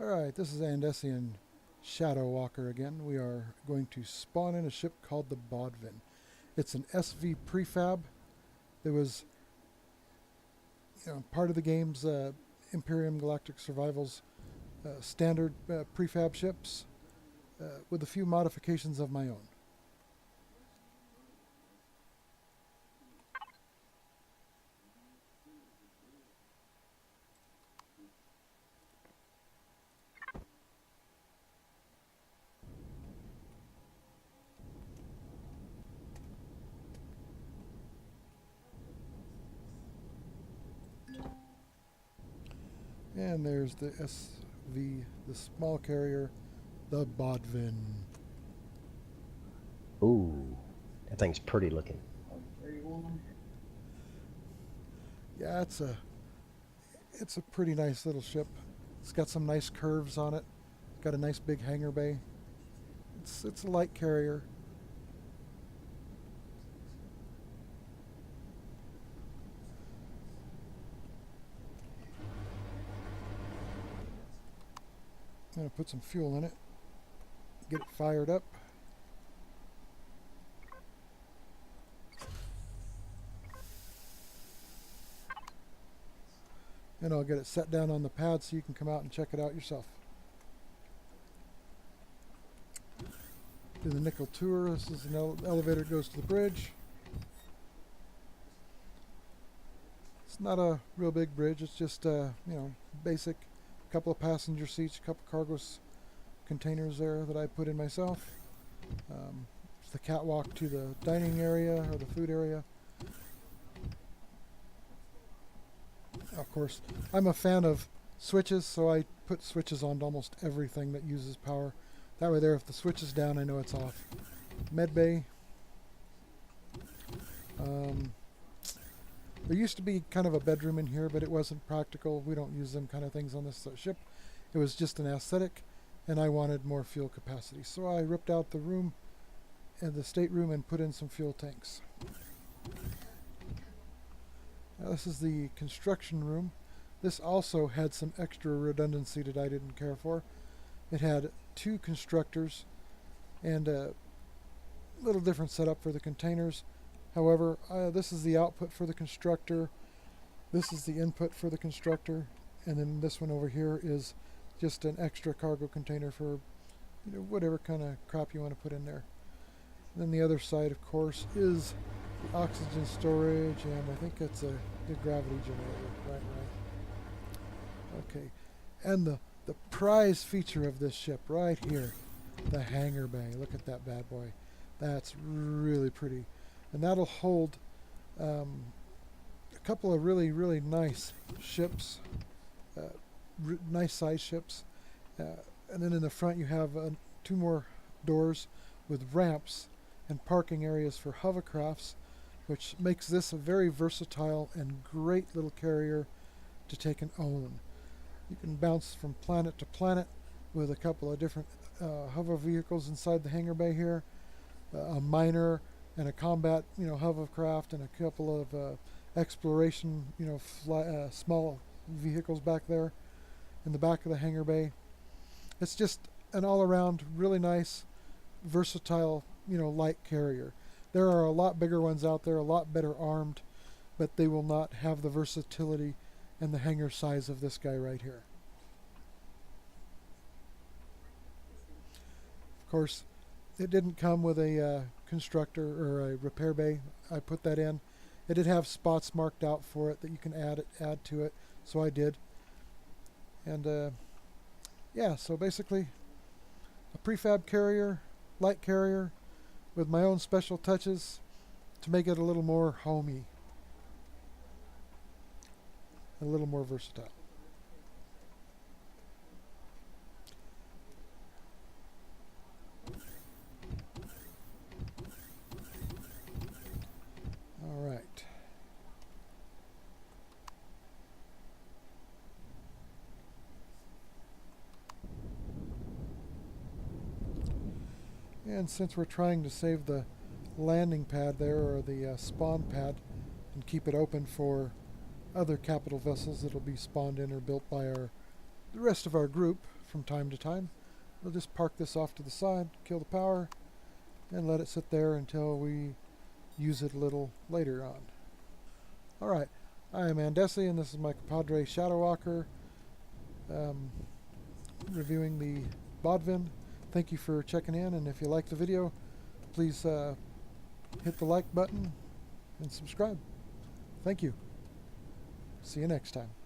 Alright, this is Andesian Shadow Walker again. We are going to spawn in a ship called the Bodvin. It's an SV prefab. It was part of the game's Empyrion Galactic Survival's standard prefab ships with a few modifications of my own. And there's the SV, the small carrier, the Bodvin. Ooh, that thing's pretty looking. Yeah, it's a pretty nice little ship. It's got some nice curves on it. Got a nice big hangar bay. It's a light carrier. I'm going to put some fuel in it, get it fired up. And I'll get it set down on the pad so you can come out and check it out yourself. Do the nickel tour. This is an elevator that goes to the bridge. It's not a real big bridge. It's just basic. Couple of passenger seats, a couple cargo containers there that I put in myself. It's the catwalk to the dining area or the food area. Of course, I'm a fan of switches, so I put switches on almost everything that uses power. That way there, if the switch is down, I know it's off. Med bay. There used to be kind of a bedroom in here, but it wasn't practical. We don't use them kind of things on this ship. It was just an aesthetic, and I wanted more fuel capacity. So I ripped out the room and the stateroom and put in some fuel tanks. Now this is the construction room. This also had some extra redundancy that I didn't care for. It had two constructors and a little different setup for the containers. However, this is the output for the constructor, this is the input for the constructor, and then this one over here is just an extra cargo container for whatever kind of crap you want to put in there. And then the other side, of course, is the oxygen storage, and I think it's the gravity generator. Right. Okay, and the prize feature of this ship right here, the hangar bay. Look at that bad boy. That's really pretty. And that'll hold a couple of really nice ships, nice size ships. And then in the front you have two more doors with ramps and parking areas for hovercrafts, which makes this a very versatile and great little carrier to take and own. You can bounce from planet to planet with a couple of different hover vehicles inside the hangar bay here, a miner and a combat, hovercraft, and a couple of exploration, small vehicles back there in the back of the hangar bay. It's just an all-around really nice, versatile, light carrier. There are a lot bigger ones out there, a lot better armed, but they will not have the versatility and the hangar size of this guy right here. Of course, it didn't come with a constructor or a repair bay. I put that in. It did have spots marked out for it that you can add to it, so I did. And yeah, so basically a prefab carrier, light carrier, with my own special touches to make it a little more homey, a little more versatile. All right. And since we're trying to save the landing pad there, or the spawn pad, and keep it open for other capital vessels that'll be spawned in or built by the rest of our group from time to time. We'll just park this off to the side, kill the power, and let it sit there until we use it a little later on. Alright, I am Andesi, and this is my compadre Shadowwalker, reviewing the Bodvin. Thank you for checking in, and if you like the video, please hit the like button and subscribe. Thank you. See you next time.